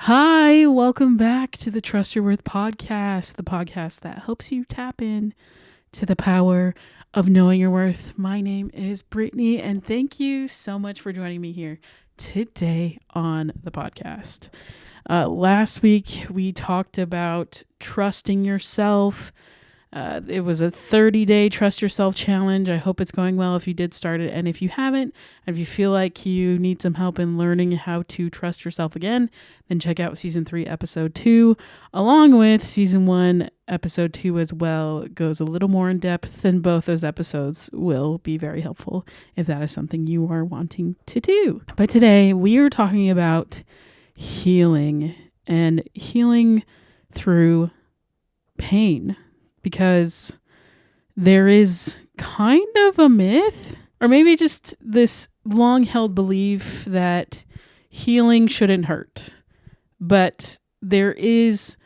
Hi, welcome back to the Trust Your Worth podcast, the podcast that helps you tap in to the power of knowing your worth. My name is Brittany, and thank you so much for joining me here today on the podcast. Last week, we talked about trusting yourself. It was a 30-day Trust Yourself challenge. I hope it's going well if you did start it. And if you haven't, and if you feel like you need some help in learning how to trust yourself again, then check out season 3, episode 2, along with season 1, episode 2 as well. It goes a little more in depth, and both those episodes will be very helpful if that is something you are wanting to do. But today we are talking about healing and healing through pain. Because there is kind of a myth, or maybe just this long-held belief that healing shouldn't hurt. But there is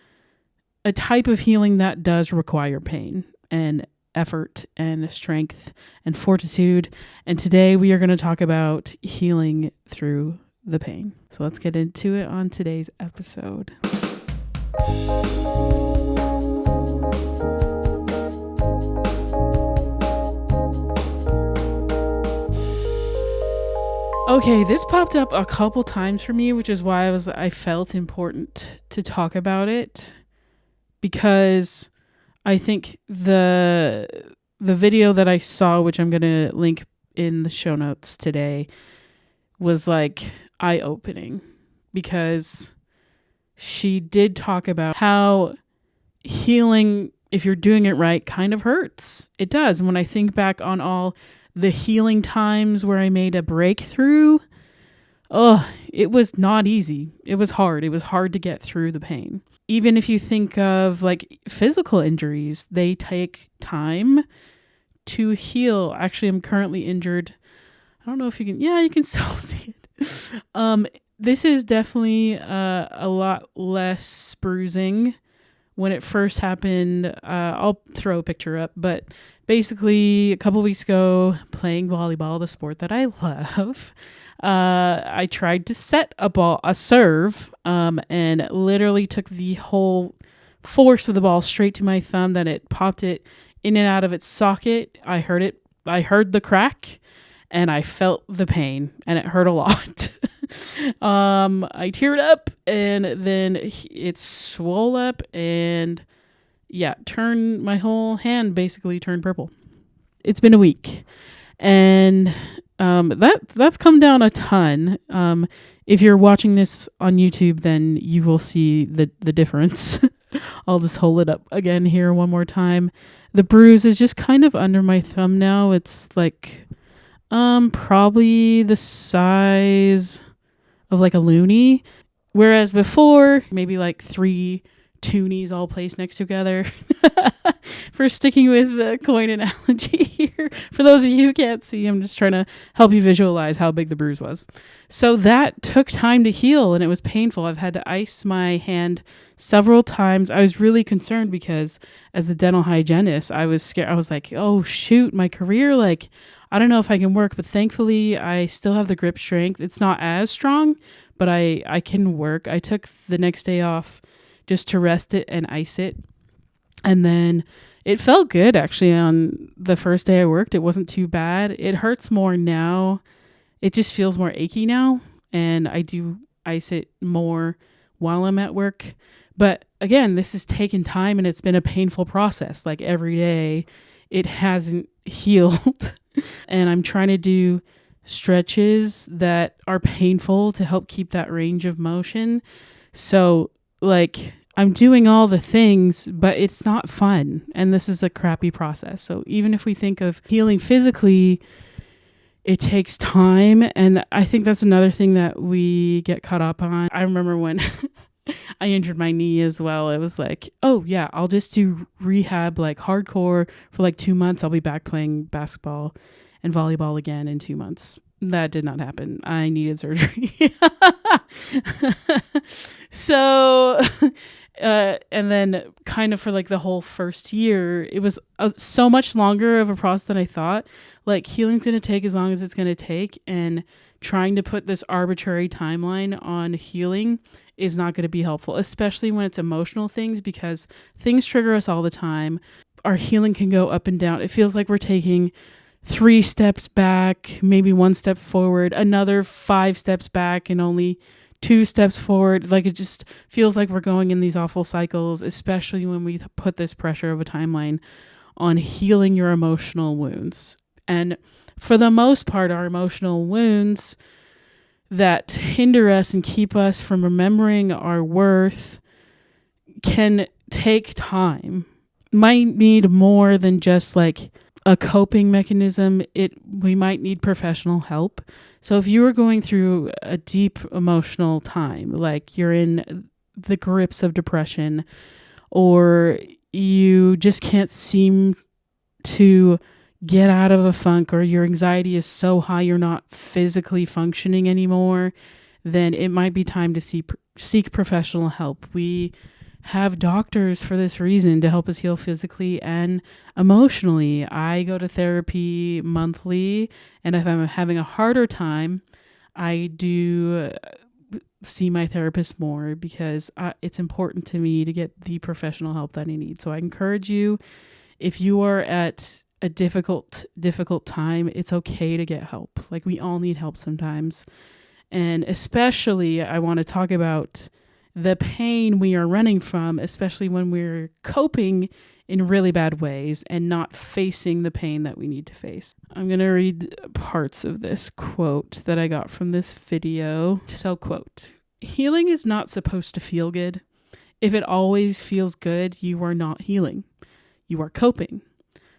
a type of healing that does require pain and effort and strength and fortitude. And today we are going to talk about healing through the pain. So let's get into it on today's episode. Okay, this popped up a couple times for me, which is why I felt important to talk about it, because I think the video that I saw, which I'm going to link in the show notes today, was like eye-opening, because she did talk about how healing, if you're doing it right, kind of hurts. It does. And when I think back on all the healing times where I made a breakthrough, it was not easy. It was hard. It was hard to get through the pain. Even if you think of like physical injuries, they take time to heal. Actually, I'm currently injured. I don't know if you can, you can still see it. This is definitely a lot less bruising. When it first happened, I'll throw a picture up, but basically a couple weeks ago, playing volleyball, the sport that I love, I tried to set a serve, and literally took the whole force of the ball straight to my thumb, that it popped it in and out of its socket. I heard the crack, and I felt the pain, and it hurt a lot. I teared up, and then it swole up, and turned my whole hand, basically turned purple. It's been a week, and that's come down a ton. If you're watching this on YouTube, then you will see the difference. I'll just hold it up again here one more time. The bruise is just kind of under my thumb now. It's like probably the size of like a loonie, whereas before, maybe like 3 toonies all placed next together. For sticking with the coin analogy here. For those of you who can't see, I'm just trying to help you visualize how big the bruise was. So that took time to heal, and it was painful. I've had to ice my hand several times. I was really concerned because as a dental hygienist, I was scared. I was like, oh shoot, my career, like, I don't know if I can work, but thankfully I still have the grip strength. It's not as strong, but I can work. I took the next day off just to rest it and ice it. And then it felt good, actually. On the first day I worked, it wasn't too bad. It hurts more now. It just feels more achy now. And I do ice it more while I'm at work. But again, this has taken time, and it's been a painful process. Like every day, it hasn't healed. And I'm trying to do stretches that are painful to help keep that range of motion. So like I'm doing all the things, but it's not fun. And this is a crappy process. So even if we think of healing physically, it takes time. And I think that's another thing that we get caught up on. I remember when I injured my knee as well. It was like, oh yeah, I'll just do rehab like hardcore for like 2 months. I'll be back playing basketball and volleyball again in 2 months. That did not happen. I needed surgery. So, and then kind of for like the whole first year, it was so much longer of a process than I thought. Like healing's going to take as long as it's going to take. And trying to put this arbitrary timeline on healing is not going to be helpful, especially when it's emotional things, because things trigger us all the time. Our healing can go up and down. It feels like we're taking 3 steps back, maybe 1 step forward, another 5 steps back, and only 2 steps forward. Like, it just feels like we're going in these awful cycles, especially when we put this pressure of a timeline on healing your emotional wounds. And for the most part, our emotional wounds that hinder us and keep us from remembering our worth can take time. Might need more than just like a coping mechanism. We might need professional help. So if you are going through a deep emotional time, like you're in the grips of depression, or you just can't seem to get out of a funk, or your anxiety is so high you're not physically functioning anymore, then it might be time to seek professional help. We have doctors for this reason, to help us heal physically and emotionally. I go to therapy monthly, and if I'm having a harder time, I do see my therapist more, because it's important to me to get the professional help that I need. So I encourage you, if you are at a difficult time, it's okay to get help. Like, we all need help sometimes. And especially, I want to talk about the pain we are running from, especially when we're coping in really bad ways and not facing the pain that we need to face. I'm going to read parts of this quote that I got from this video. So, quote, "Healing is not supposed to feel good. If it always feels good, you are not healing. You are coping.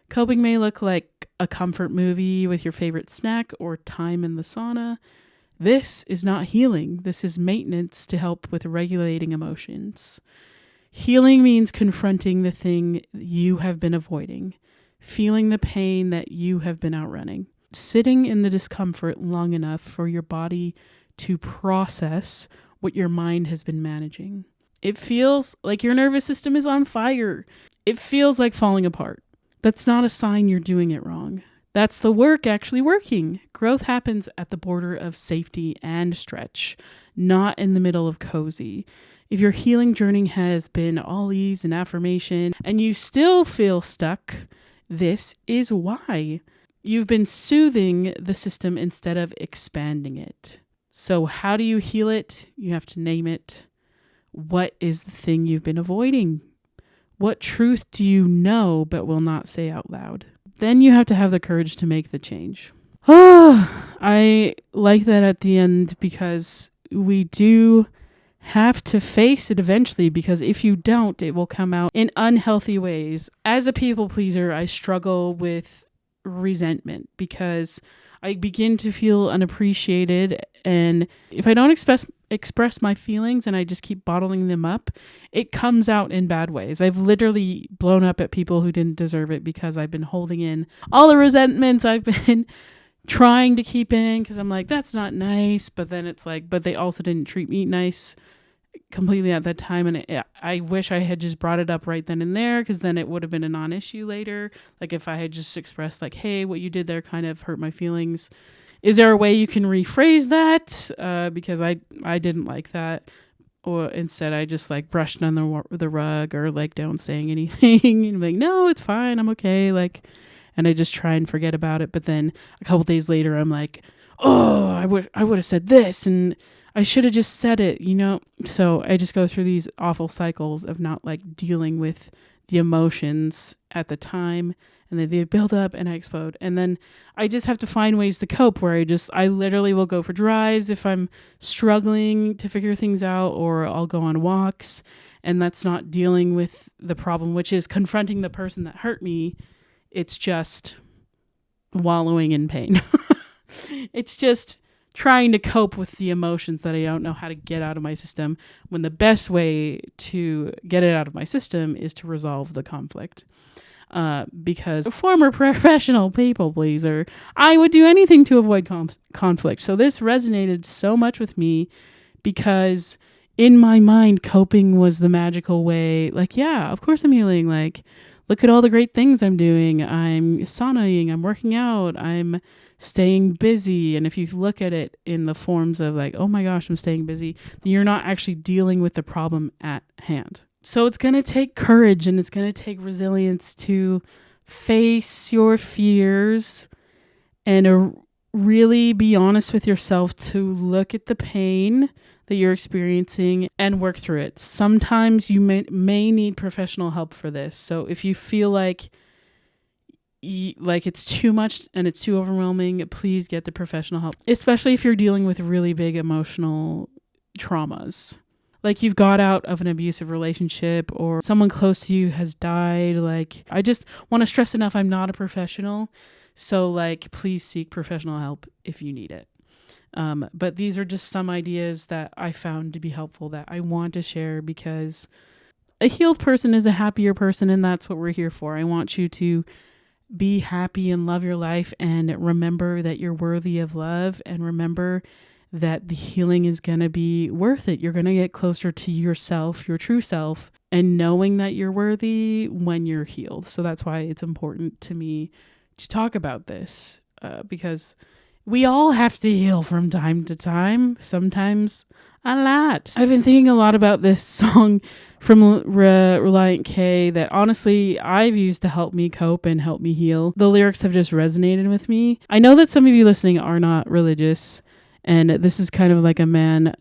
Coping may look like a comfort movie with your favorite snack or time in the sauna. This is not healing. This is maintenance to help with regulating emotions. Healing means confronting the thing you have been avoiding, feeling the pain that you have been outrunning, sitting in the discomfort long enough for your body to process what your mind has been managing. It feels like your nervous system is on fire. It feels like falling apart. That's not a sign you're doing it wrong. That's the work actually working. Growth happens at the border of safety and stretch, not in the middle of cozy. If your healing journey has been all ease and affirmation, and you still feel stuck, this is why. You've been soothing the system instead of expanding it. So how do you heal it? You have to name it. What is the thing you've been avoiding? What truth do you know but will not say out loud? Then you have to have the courage to make the change. I like that at the end, because we do have to face it eventually, because if you don't, it will come out in unhealthy ways. As a people pleaser, I struggle with resentment, because I begin to feel unappreciated, and if I don't express my feelings and I just keep bottling them up, it comes out in bad ways. I've literally blown up at people who didn't deserve it, because I've been holding in all the resentments I've been trying to keep in, because I'm like, that's not nice, but then it's like, but they also didn't treat me nice completely at that time, and I wish I had just brought it up right then and there, because then it would have been a non-issue later. Like, if I had just expressed like, hey, what you did there kind of hurt my feelings. Is there a way you can rephrase that? Because I didn't like that. Or instead I just like brushed on the rug, or like don't saying anything and like, no, it's fine, I'm okay. Like, and I just try and forget about it. But then a couple days later, I'm like, oh, I would have said this, and I should have just said it, you know? So I just go through these awful cycles of not like dealing with the emotions at the time, and then they build up and I explode. And then I just have to find ways to cope, where I literally will go for drives if I'm struggling to figure things out, or I'll go on walks. And that's not dealing with the problem, which is confronting the person that hurt me. It's just wallowing in pain. It's just trying to cope with the emotions that I don't know how to get out of my system, when the best way to get it out of my system is to resolve the conflict. Because a former professional people pleaser, I would do anything to avoid conflict. So this resonated so much with me, because in my mind, coping was the magical way. Like, yeah, of course I'm healing. Like, look at all the great things I'm doing. I'm saunaing, I'm working out, I'm staying busy. And if you look at it in the forms of like, oh my gosh, I'm staying busy, then you're not actually dealing with the problem at hand. So it's going to take courage and it's going to take resilience to face your fears and really be honest with yourself to look at the pain that you're experiencing and work through it. Sometimes you may need professional help for this. So if you feel like it's too much and it's too overwhelming, please get the professional help, especially if you're dealing with really big emotional traumas. Like you've got out of an abusive relationship or someone close to you has died. Like, I just want to stress enough, I'm not a professional. So like, please seek professional help if you need it. But these are just some ideas that I found to be helpful that I want to share, because a healed person is a happier person, and that's what we're here for. I want you to be happy and love your life, and remember that you're worthy of love, and remember that the healing is going to be worth it. You're going to get closer to yourself, your true self, and knowing that you're worthy when you're healed. So that's why it's important to me to talk about this, because we all have to heal from time to time, sometimes a lot. I've been thinking a lot about this song from Reliant K that honestly I've used to help me cope and help me heal. The lyrics have just resonated with me. I know that some of you listening are not religious, and this is kind of like a man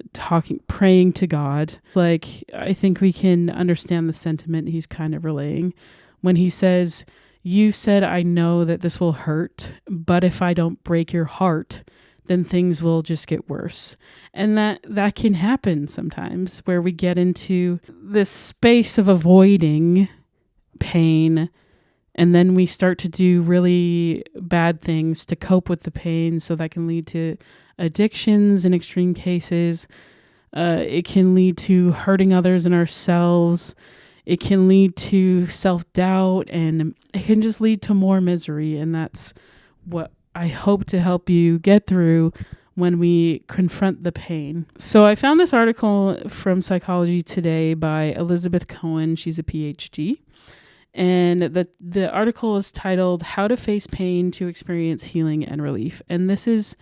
praying to God. Like, I think we can understand the sentiment he's kind of relaying when he says, "You said I know that this will hurt, but if I don't break your heart, then things will just get worse." And that can happen sometimes, where we get into this space of avoiding pain, and then we start to do really bad things to cope with the pain. So that can lead to addictions in extreme cases. It can lead to hurting others and ourselves. It can lead to self-doubt, and it can just lead to more misery. And that's what I hope to help you get through when we confront the pain. So I found this article from Psychology Today by Elizabeth Cohen. She's a PhD. And the article is titled "How to Face Pain to Experience Healing and Relief." And this is,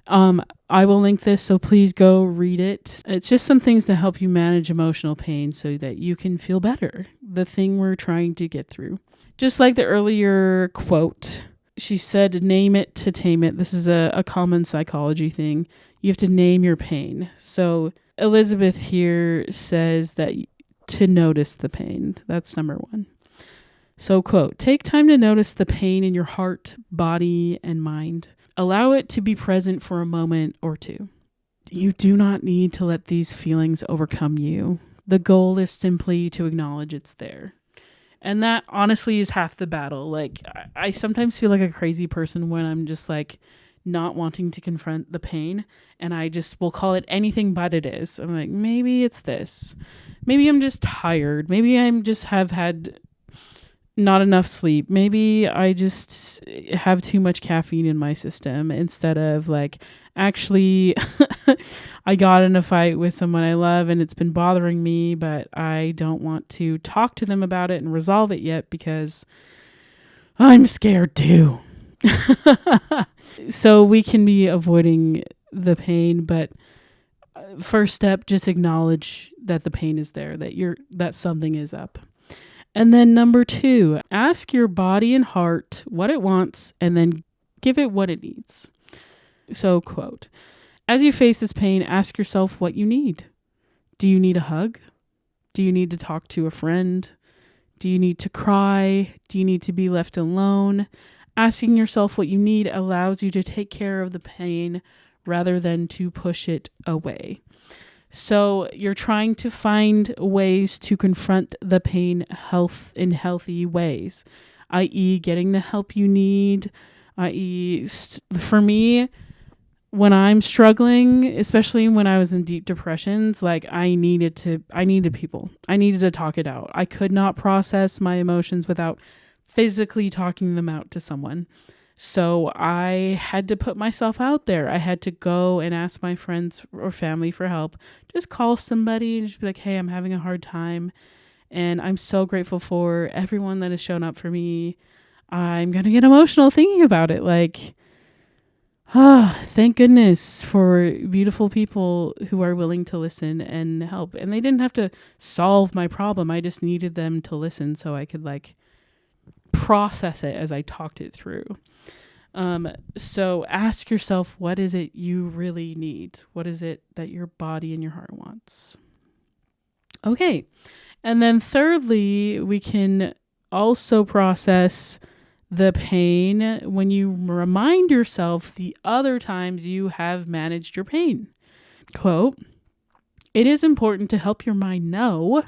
I will link this, so please go read it. It's just some things to help you manage emotional pain so that you can feel better, the thing we're trying to get through. Just like the earlier quote, she said, "Name it to tame it." This is a common psychology thing. You have to name your pain. So Elizabeth here says that to notice the pain. That's number one. So quote, "Take time to notice the pain in your heart, body, and mind. Allow it to be present for a moment or two. You do not need to let these feelings overcome you. The goal is simply to acknowledge it's there." And that honestly is half the battle. Like, I sometimes feel like a crazy person when I'm just like not wanting to confront the pain, and I just will call it anything but it is. I'm like, maybe it's this. Maybe I'm just tired. Maybe I'm just have had not enough sleep. Maybe I just have too much caffeine in my system, instead of like, actually, I got in a fight with someone I love and it's been bothering me, but I don't want to talk to them about it and resolve it yet because I'm scared too. So we can be avoiding the pain, but first step, just acknowledge that the pain is there, that something is up. And then number two, ask your body and heart what it wants and then give it what it needs. So quote, "As you face this pain, ask yourself what you need. Do you need a hug? Do you need to talk to a friend? Do you need to cry? Do you need to be left alone?" Asking yourself what you need allows you to take care of the pain rather than to push it away. So you're trying to find ways to confront the pain in healthy ways, i.e. getting the help you need, i.e. For me, when I'm struggling, especially when I was in deep depressions, like I needed people. I needed to talk it out. I could not process my emotions without physically talking them out to someone. So I had to put myself out there. I had to go and ask my friends or family for help. Just call somebody and just be like, "Hey, I'm having a hard time." And I'm so grateful for everyone that has shown up for me. I'm going to get emotional thinking about it. Like, thank goodness for beautiful people who are willing to listen and help. And they didn't have to solve my problem. I just needed them to listen so I could like process it as I talked it through. So ask yourself, what is it you really need? What is it that your body and your heart wants? Okay. And then thirdly, we can also process the pain when you remind yourself the other times you have managed your pain. Quote, "It is important to help your mind know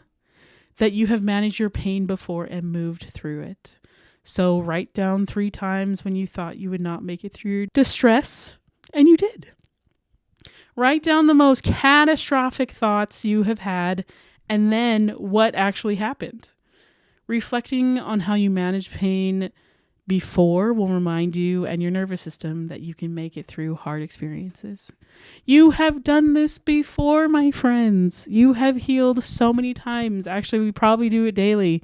that you have managed your pain before and moved through it. So write down 3 times when you thought you would not make it through your distress, and you did. Write down the most catastrophic thoughts you have had, and then what actually happened. Reflecting on how you managed pain before will remind you and your nervous system that you can make it through hard experiences. You have done this before, my friends. You have healed so many times. Actually, we probably do it daily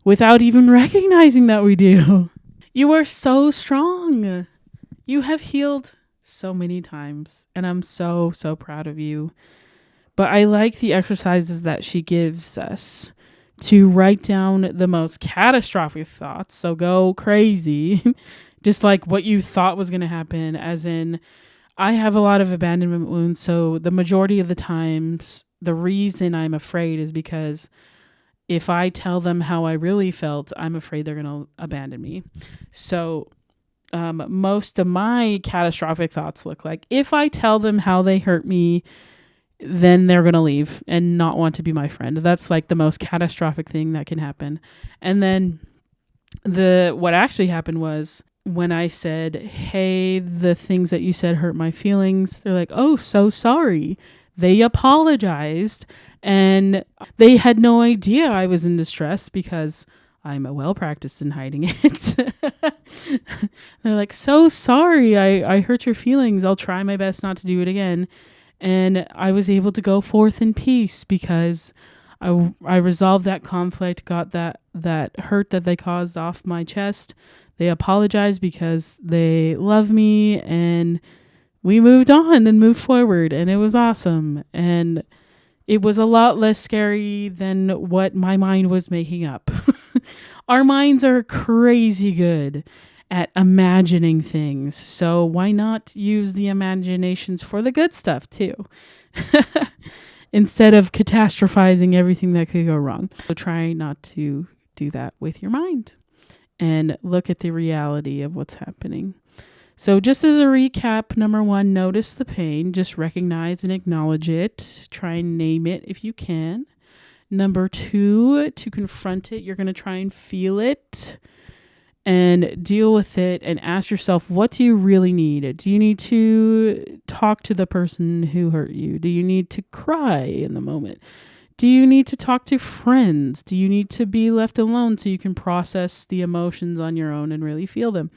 without even recognizing that we do. You are so strong. You have healed so many times, and I'm so, so proud of you. But I like the exercises that she gives us to write down the most catastrophic thoughts. So go crazy, just like what you thought was going to happen. As in, I have a lot of abandonment wounds. So the majority of the times, the reason I'm afraid is because if I tell them how I really felt, I'm afraid they're going to abandon me. So most of my catastrophic thoughts look like, if I tell them how they hurt me, then they're going to leave and not want to be my friend. That's like the most catastrophic thing that can happen. And then what actually happened was when I said, hey, the things that you said hurt my feelings, they're like, oh, so sorry. They apologized and they had no idea I was in distress because I'm well practiced in hiding it. They're like, so sorry. I hurt your feelings. I'll try my best not to do it again. And I was able to go forth in peace because I resolved that conflict, got that hurt that they caused off my chest. They apologized because they love me, and we moved on and moved forward, and it was awesome. And it was a lot less scary than what my mind was making up. Our minds are crazy good at imagining things. So why not use the imaginations for the good stuff too? Instead of catastrophizing everything that could go wrong. So try not to do that with your mind and look at the reality of what's happening. So just as a recap, number 1, notice the pain. Just recognize and acknowledge it. Try and name it if you can. Number 2, to confront it, you're going to try and feel it and deal with it and ask yourself, what do you really need? Do you need to talk to the person who hurt you? Do you need to cry in the moment? Do you need to talk to friends? Do you need to be left alone so you can process the emotions on your own and really feel them?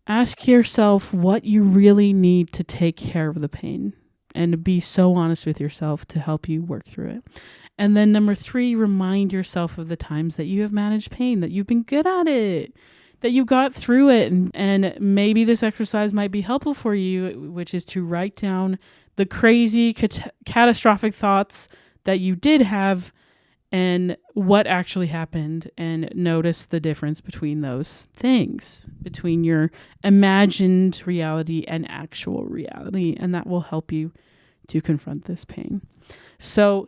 Ask yourself what you really need to take care of the pain and be so honest with yourself to help you work through it. And then number 3, remind yourself of the times that you have managed pain, that you've been good at it, that you got through it. And maybe this exercise might be helpful for you, which is to write down the crazy catastrophic thoughts that you did have and what actually happened, and notice the difference between those things, between your imagined reality and actual reality. And that will help you to confront this pain. So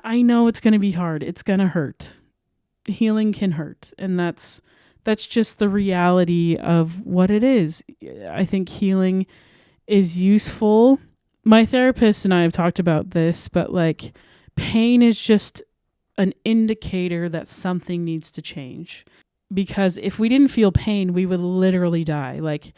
I know it's going to be hard. It's going to hurt. Healing can hurt. And that's just the reality of what it is. I think healing is useful. My therapist and I have talked about this, but like pain is just an indicator that something needs to change. Because if we didn't feel pain, we would literally die. Like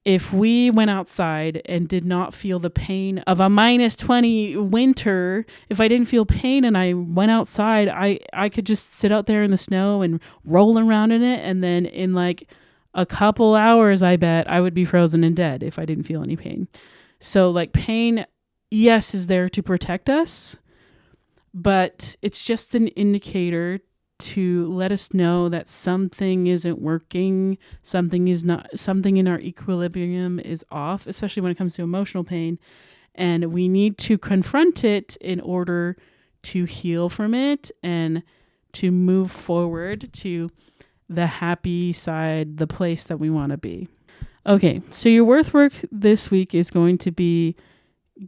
if we went outside and did not feel the pain of a -20 winter, if I didn't feel pain and I went outside, I could just sit out there in the snow and roll around in it. And then in like a couple hours, I bet I would be frozen and dead if I didn't feel any pain. So like pain, yes, is there to protect us, but it's just an indicator to let us know that something isn't working, something in our equilibrium is off, especially when it comes to emotional pain. And we need to confront it in order to heal from it and to move forward to the happy side, the place that we want to be. Okay, so your worth work this week is going to be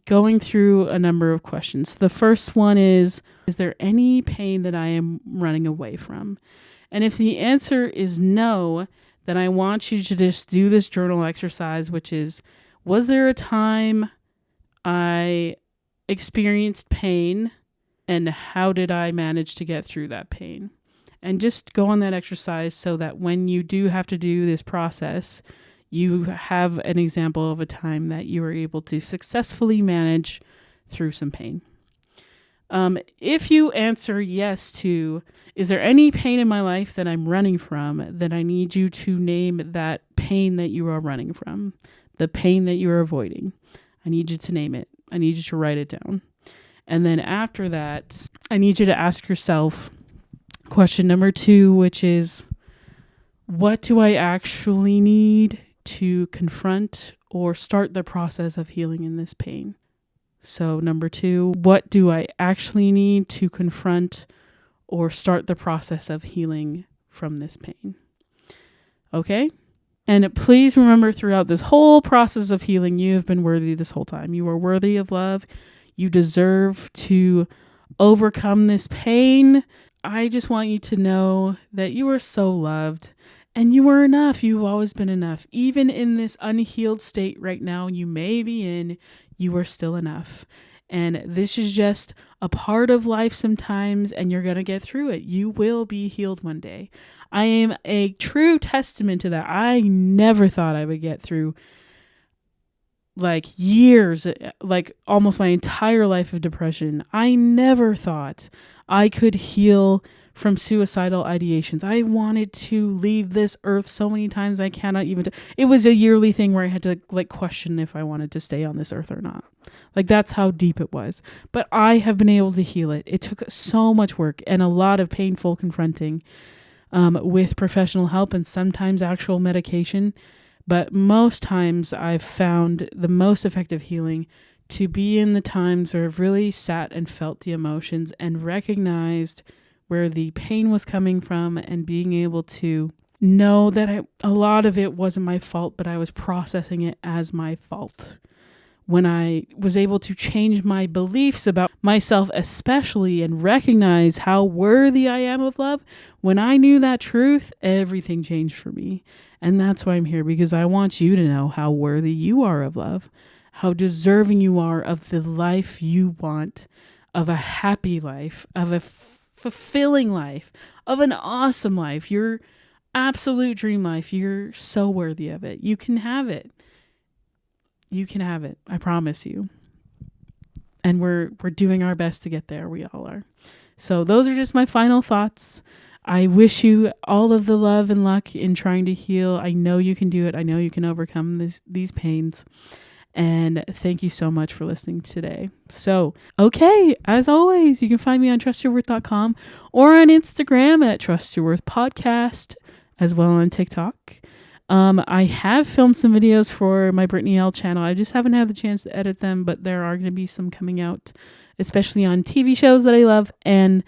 going through a number of questions. The first one is there any pain that I am running away from? And if the answer is no, then I want you to just do this journal exercise, which is, was there a time I experienced pain, and how did I manage to get through that pain? And just go on that exercise so that when you do have to do this process, you have an example of a time that you were able to successfully manage through some pain. If you answer yes to, is there any pain in my life that I'm running from, then I need you to name that pain that you are running from, the pain that you are avoiding. I need you to name it. I need you to write it down. And then after that, I need you to ask yourself question number 2, which is, what do I actually need to confront or start the process of healing in this pain? So number 2, what do I actually need to confront or start the process of healing from this pain? Okay? And please remember, throughout this whole process of healing, you have been worthy this whole time. You are worthy of love. You deserve to overcome this pain. I just want you to know that you are so loved and you are enough. You've always been enough. Even in this unhealed state right now you may be in, you are still enough. And this is just a part of life sometimes, and you're going to get through it. You will be healed one day. I am a true testament to that. I never thought I would get through years, almost my entire life of depression. I never thought I could heal from suicidal ideations. I wanted to leave this earth so many times I cannot even. It was a yearly thing where I had to question if I wanted to stay on this earth or not. That's how deep it was. But I have been able to heal it. It took so much work and a lot of painful confronting with professional help and sometimes actual medication. But most times I've found the most effective healing to be in the times where I've really sat and felt the emotions and recognized where the pain was coming from, and being able to know that a lot of it wasn't my fault, but I was processing it as my fault. When I was able to change my beliefs about myself especially and recognize how worthy I am of love, when I knew that truth, everything changed for me. And that's why I'm here, because I want you to know how worthy you are of love, how deserving you are of the life you want, of a happy life, of a fulfilling life, of an awesome life, your absolute dream life. You're so worthy of it. You can have it. You can have it. I promise you. And we're doing our best to get there. We all are. So those are just my final thoughts. I wish you all of the love and luck in trying to heal. I know you can do it. I know you can overcome these pains. And thank you so much for listening today. So, okay, as always, you can find me on trustyourworth.com or on Instagram at trustyourworthpodcast, as well on TikTok. I have filmed some videos for my Brittany L channel. I just haven't had the chance to edit them, but there are going to be some coming out, especially on TV shows that I love and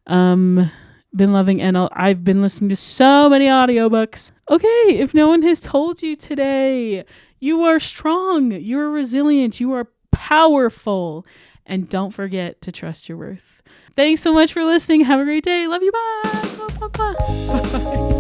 been loving. And I've been listening to so many audiobooks. Okay, if no one has told you today, you are strong, you are resilient, you are powerful, and don't forget to trust your worth. Thanks so much for listening. Have a great day. Love you. Bye. Bye. Bye. Bye.